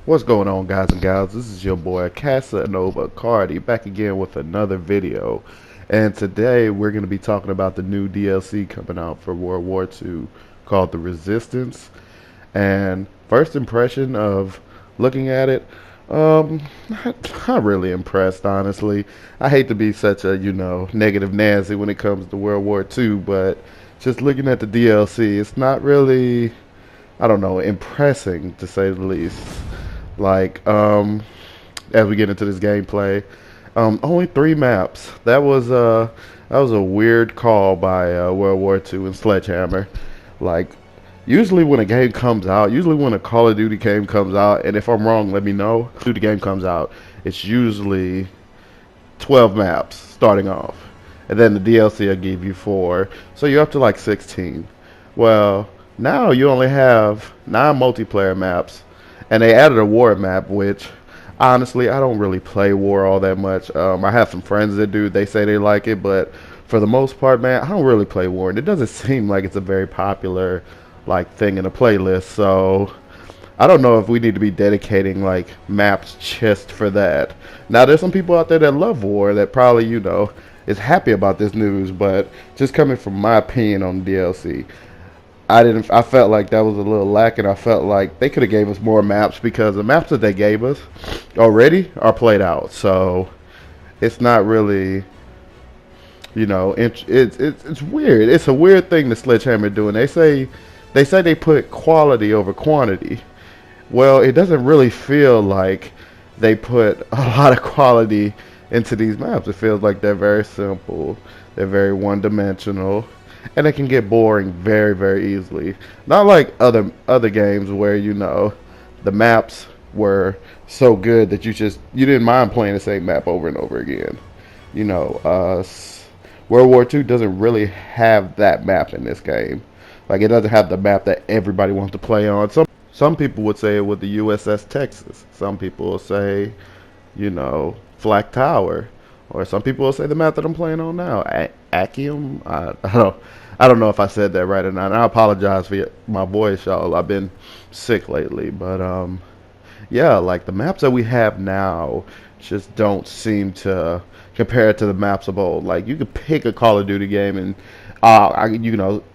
What's going on, guys and gals? This is your boy Casanova Cardi back again with another video. And today we're going to be talking about the new DLC coming out for World War II called The Resistance. And first impression of looking at it, not really impressed, honestly. I hate to be such a, negative Nancy when it comes to World War II, but just looking at the DLC, it's not really, I don't know, impressing to say the least. Like, as we get into this gameplay, only 3 maps. That was a weird call by World War II and Sledgehammer. Like, usually when a game comes out, usually when a Call of Duty game comes out, and if I'm wrong, let me know. The game comes out, it's usually 12 maps starting off, and then the DLC will give you 4, so you're up to like 16. Well, now you only have 9 multiplayer maps, and they added a war map, which honestly I don't really play war all that much. I have some friends that do. They say they like it, but for the most part, man, I don't really play war, and it doesn't seem like it's a very popular like thing in a playlist. So I don't know if we need to be dedicating like maps just for that. Now there's some people out there that love war that probably is happy about this news, but just coming from my opinion on the DLC, I felt like that was a little lacking. I felt like they could have gave us more maps because the maps that they gave us already are played out. So it's not really, it's weird. It's a weird thing the Sledgehammer doing. They say they put quality over quantity. Well, it doesn't really feel like they put a lot of quality into these maps. It feels like they're very simple. They're very one-dimensional, and they can get boring very, very easily. Not like other games where the maps were so good that you didn't mind playing the same map over and over again. You know, uh, World War II doesn't really have that map in this game. Like it doesn't have the map that everybody wants to play on. Some people would say it with the USS Texas. Some people will say, Flak Tower, or some people will say the map that I'm playing on now, Achium. I don't know if I said that right or not. And I apologize for my voice, y'all. I've been sick lately, but yeah, like the maps that we have now just don't seem to compare to the maps of old. Like you could pick a Call of Duty game, and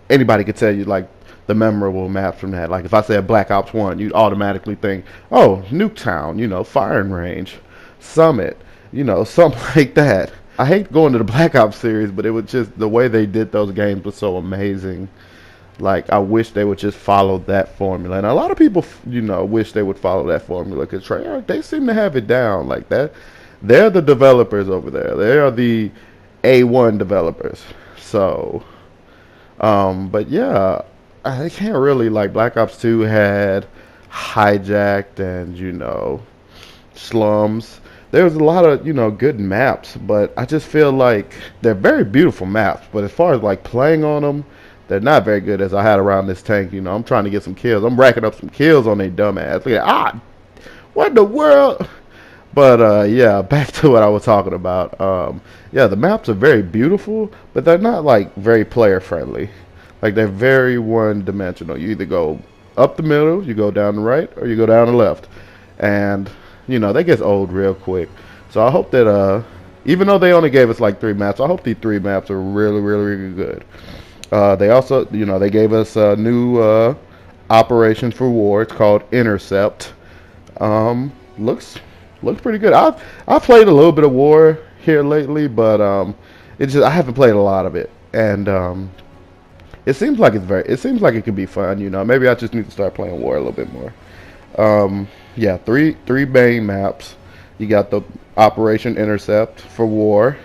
anybody could tell you like the memorable maps from that. Like if I said Black Ops 1, you'd automatically think, oh, Nuketown, firing range, Summit, something like that. I hate going to the Black Ops series, but it was just the way they did those games was so amazing. Like I wish they would just follow that formula, and a lot of people, wish they would follow that formula because Treyarch, they seem to have it down like that. They're the developers over there. They are the A1 developers. So, but yeah, I can't really like Black Ops 2 had hijacked and slums. There's a lot of good maps, but I just feel like they're very beautiful maps. But as far as like playing on them, they're not very good. As I had around this tank, I'm trying to get some kills. I'm racking up some kills on they dumbass. Look at what in the world? But yeah, back to what I was talking about. Yeah, the maps are very beautiful, but they're not like very player friendly. Like they're very one dimensional. You either go up the middle, you go down the right, or you go down the left. And that gets old real quick. So I hope that even though they only gave us like 3 maps, I hope these 3 maps are really, really, really good. They also, they gave us a new operation for war. It's called Intercept. Looks pretty good. I've played a little bit of war here lately, but I haven't played a lot of it, and it seems like it seems like it could be fun. Maybe I just need to start playing war a little bit more. Yeah, three main maps. You got the Operation Intercept for war,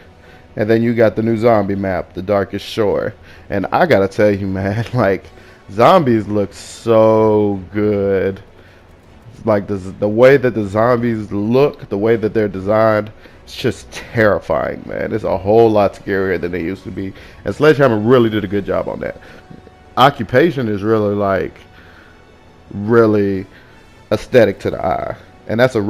and then you got the new zombie map, the Darkest Shore. And I gotta tell you, man, like zombies look so good. Like the way that the zombies look, the way that they're designed, it's just terrifying, man. It's a whole lot scarier than they used to be. And Sledgehammer really did a good job on that. Occupation is really aesthetic to the eye, and that's a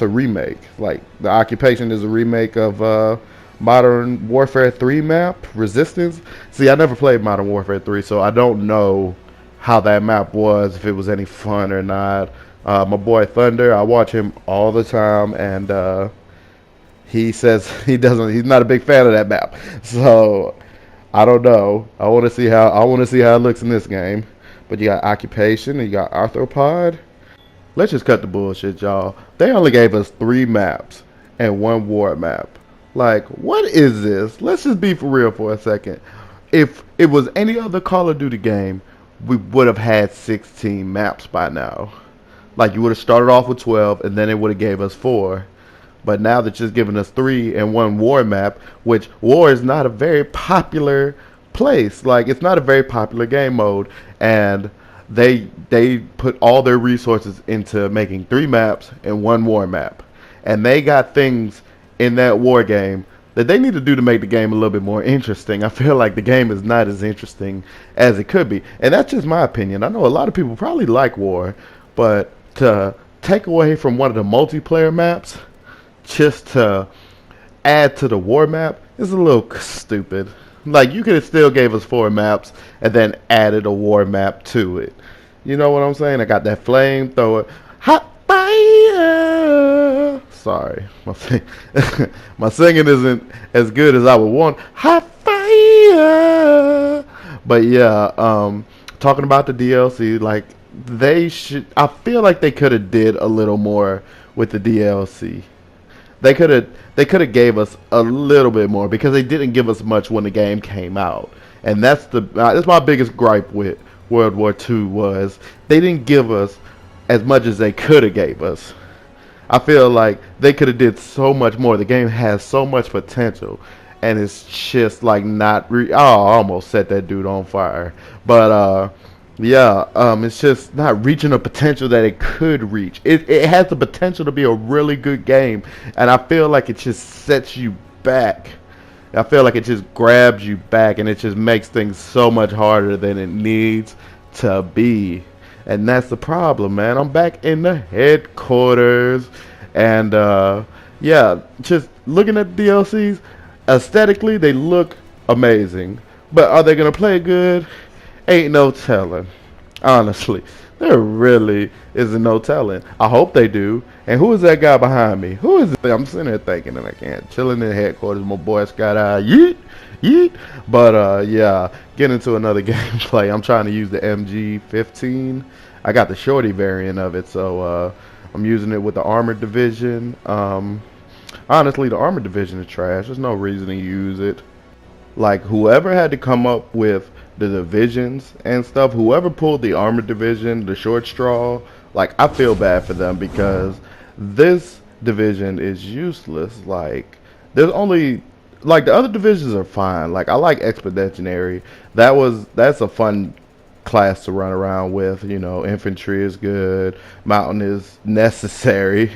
remake. Like the Occupation is a remake of Modern Warfare 3 map Resistance. See, I never played Modern Warfare 3, so I don't know how that map was, if it was any fun or not. My boy Thunder, I watch him all the time, and he says he's not a big fan of that map. So I don't know. I want to see how it looks in this game. But you got occupation and you got arthropod. Let's just cut the bullshit, y'all. They only gave us 3 maps and 1 war map. Like, what is this? Let's just be for real for a second. If it was any other Call of Duty game, we would have had 16 maps by now. Like, you would have started off with 12 and then it would have gave us 4. But now they're just giving us 3 and 1 war map, which war is not a very popular place. Like, it's not a very popular game mode, and they put all their resources into making 3 maps and 1 war map. And they got things in that war game that they need to do to make the game a little bit more interesting. I feel like the game is not as interesting as it could be. And that's just my opinion. I know a lot of people probably like war, but to take away from one of the multiplayer maps just to add to the war map is a little stupid. Like, you could have still gave us 4 maps and then added a war map to it. You know what I'm saying? I got that flamethrower. Hot fire! Sorry, my singing isn't as good as I would want. Hot fire! But yeah, talking about the DLC, like, I feel like they could have did a little more with the DLC. They could have gave us a little bit more because they didn't give us much when the game came out, and that's my biggest gripe with World War II was they didn't give us as much as they could have gave us. I feel like they could have did so much more. The game has so much potential, and it's just like not. I almost set that dude on fire, but yeah, it's just not reaching the potential that it could reach. It has the potential to be a really good game, and I feel like it just sets you back. I feel like it just grabs you back, and it just makes things so much harder than it needs to be. And that's the problem, man. I'm back in the headquarters, and yeah, just looking at the DLCs, aesthetically, they look amazing. But are they going to play good? Ain't no telling. Honestly, there really isn't no telling. I hope they do. And who is that guy behind me? Who is it? I'm sitting there thinking, and I can't. Chilling in the headquarters, my boy Scott Eye. Yeet, yeet. But yeah, get into another gameplay. I'm trying to use the MG15. I got the shorty variant of it, so I'm using it with the armored division. Honestly, the armored division is trash. There's no reason to use it. Like, whoever had to come up with the divisions and stuff, whoever pulled the armored division, the short straw, like, I feel bad for them because this division is useless. Like, there's only, like, the other divisions are fine. Like, I like expeditionary. That's a fun class to run around with. You know, infantry is good, mountain is necessary.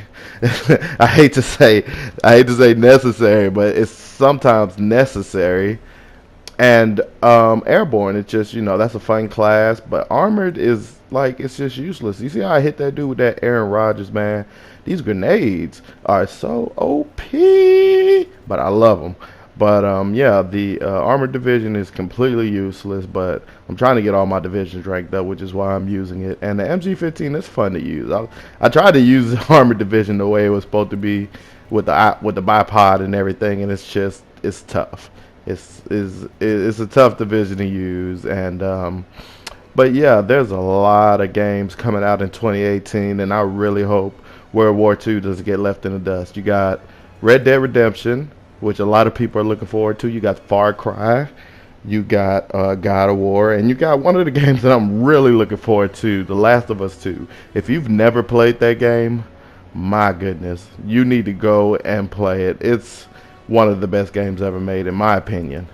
I hate to say necessary, but it's sometimes necessary. And airborne, it's just, you know, that's a fun class. But armored is like, it's just useless. You see how I hit that dude with that Aaron Rodgers, man? These grenades are so OP, but I love them. But yeah, the armored division is completely useless. But I'm trying to get all my divisions ranked up, which is why I'm using it. And the MG15 is fun to use. I tried to use the armored division the way it was supposed to be with the bipod and everything, and it's tough. It's a tough division to use, and but yeah, there's a lot of games coming out in 2018, and I really hope World War II doesn't get left in the dust. You got Red Dead Redemption, which a lot of people are looking forward to. You got Far Cry, you got God of War, and you got one of the games that I'm really looking forward to, The Last of Us 2. If you've never played that game, my goodness, you need to go and play it. It's one of the best games ever made, in my opinion.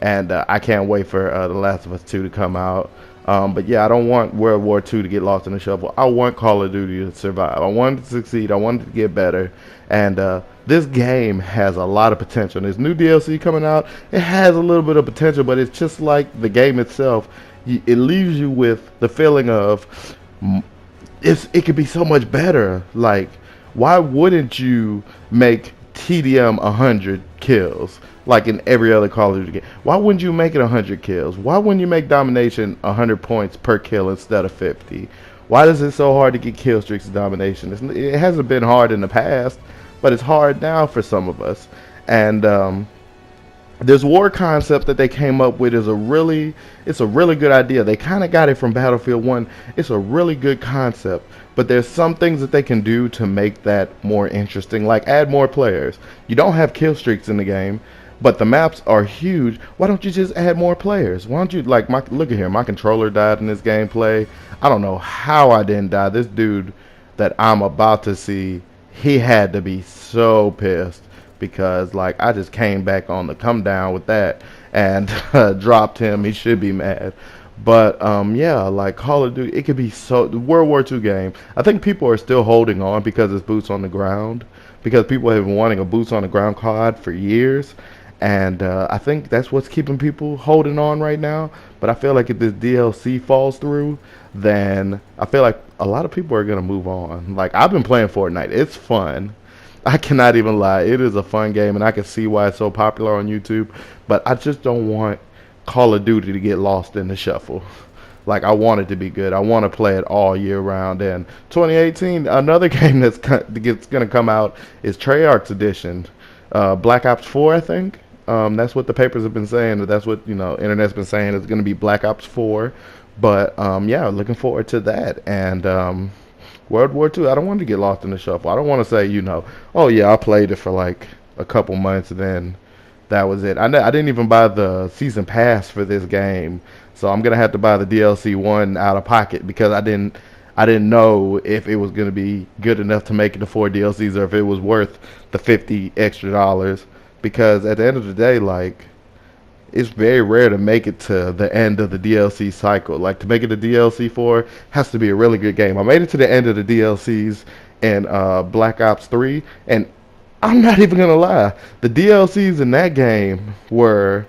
And I can't wait for The Last of Us 2 to come out. But yeah, I don't want World War II to get lost in the shuffle. I want Call of Duty to survive. I want it to succeed. I want it to get better. And this game has a lot of potential. This new DLC coming out, it has a little bit of potential, but it's just like the game itself. It leaves you with the feeling of it could be so much better. Like, why wouldn't you make TDM 100 kills like in every other Call of Duty game? Why wouldn't you make it 100 kills? Why wouldn't you make domination 100 points per kill instead of 50? Why is it so hard to get kill streaks and domination? It hasn't been hard in the past, but it's hard now for some of us. And this war concept that they came up with is it's a really good idea. They kind of got it from Battlefield 1. It's a really good concept, but there's some things that they can do to make that more interesting, like add more players. You don't have kill streaks in the game, but the maps are huge. Why don't you just add more players? Why don't you, like, look at here, my controller died in this gameplay. I don't know how I didn't die. This dude that I'm about to see, he had to be so pissed, because like I just came back on the come down with that and dropped him. He should be mad. But yeah, like Call of Duty, it could be so World War II game. I think people are still holding on because it's boots on the ground, because people have been wanting a boots on the ground COD for years, and I think that's what's keeping people holding on right now. But I feel like if this DLC falls through, then I feel like a lot of people are gonna move on. Like, I've been playing Fortnite. It's fun. I cannot even lie. It is a fun game, and I can see why it's so popular on YouTube. But I just don't want Call of Duty to get lost in the shuffle. Like, I want it to be good. I want to play it all year round. And 2018, another game that's going to come out is Treyarch's edition, Black Ops 4, I think. That's what the papers have been saying. That's what, internet's been saying. It's going to be Black Ops 4. But yeah, looking forward to that. And World War II, I don't want to get lost in the shuffle. I don't want to say, oh yeah, I played it for like a couple months and then that was it. I didn't even buy the season pass for this game, so I'm gonna have to buy the DLC one out of pocket, because I didn't know if it was gonna be good enough to make it to 4 DLCs, or if it was worth the $50 extra. Because at the end of the day, like, it's very rare to make it to the end of the DLC cycle. Like, to make it to DLC 4 has to be a really good game. I made it to the end of the DLCs in Black Ops 3, and I'm not even gonna lie, the DLCs in that game were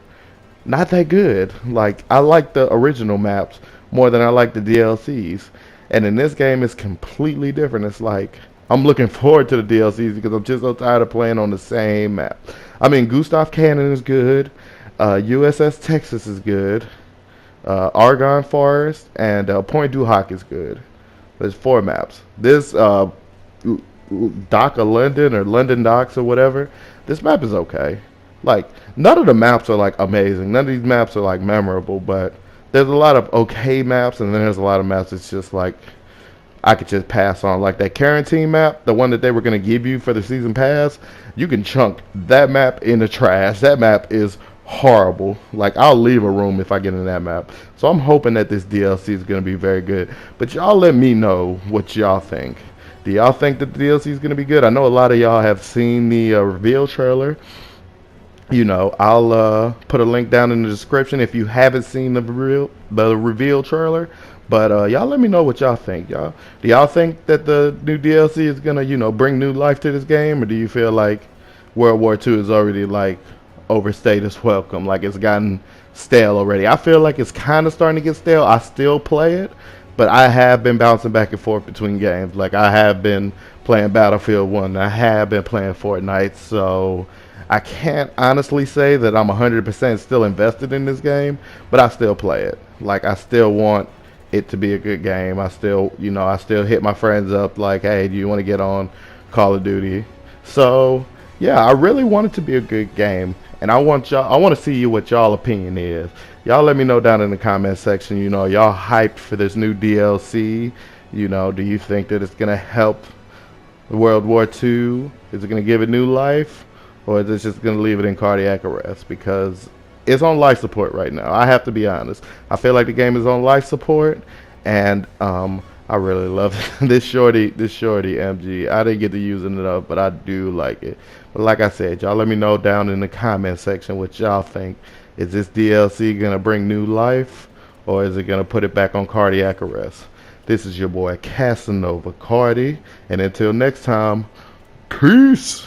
not that good. Like, I like the original maps more than I like the DLCs. And in this game, it's completely different. It's like, I'm looking forward to the DLCs because I'm just so tired of playing on the same map. I mean, Gustav Cannon is good. USS Texas is good. Argonne Forest and Point du Hoc is good. There's 4 maps. This Dock of London, or London Docks, or whatever, this map is okay. Like, none of the maps are like amazing. None of these maps are like memorable, but there's a lot of okay maps, and then there's a lot of maps that's just like I could just pass on. Like that quarantine map, the one that they were going to give you for the season pass, you can chunk that map in the trash. That map is horrible. Like, I'll leave a room if I get in that map. So I'm hoping that this DLC is going to be very good. But y'all let me know what y'all think. Do y'all think that the DLC is going to be good? I know a lot of y'all have seen the reveal trailer. I'll put a link down in the description if you haven't seen the reveal trailer. But y'all let me know what y'all think. Do y'all think that the new DLC is gonna, bring new life to this game, or do you feel like World War II is already like overstayed its welcome, like it's gotten stale already? I feel like it's kind of starting to get stale. I still play it, but I have been bouncing back and forth between games. Like, I have been playing Battlefield 1, I have been playing Fortnite, so I can't honestly say that I'm 100% still invested in this game, but I still play it. Like, I still want it to be a good game. I still hit my friends up like, hey, do you want to get on Call of Duty? So yeah, I really want it to be a good game, and I want to see what y'all opinion is. Y'all let me know down in the comment section. Y'all hyped for this new DLC? Do you think that it's gonna help World War II? Is it gonna give it new life, or is it just gonna leave it in cardiac arrest? Because it's on life support right now. I have to be honest. I feel like the game is on life support, and I really love it. this shorty MG. I didn't get to use it enough, but I do like it. But like I said, y'all let me know down in the comment section what y'all think. Is this DLC gonna bring new life, or is it gonna put it back on cardiac arrest? This is your boy Casanova Cardi, and until next time, peace.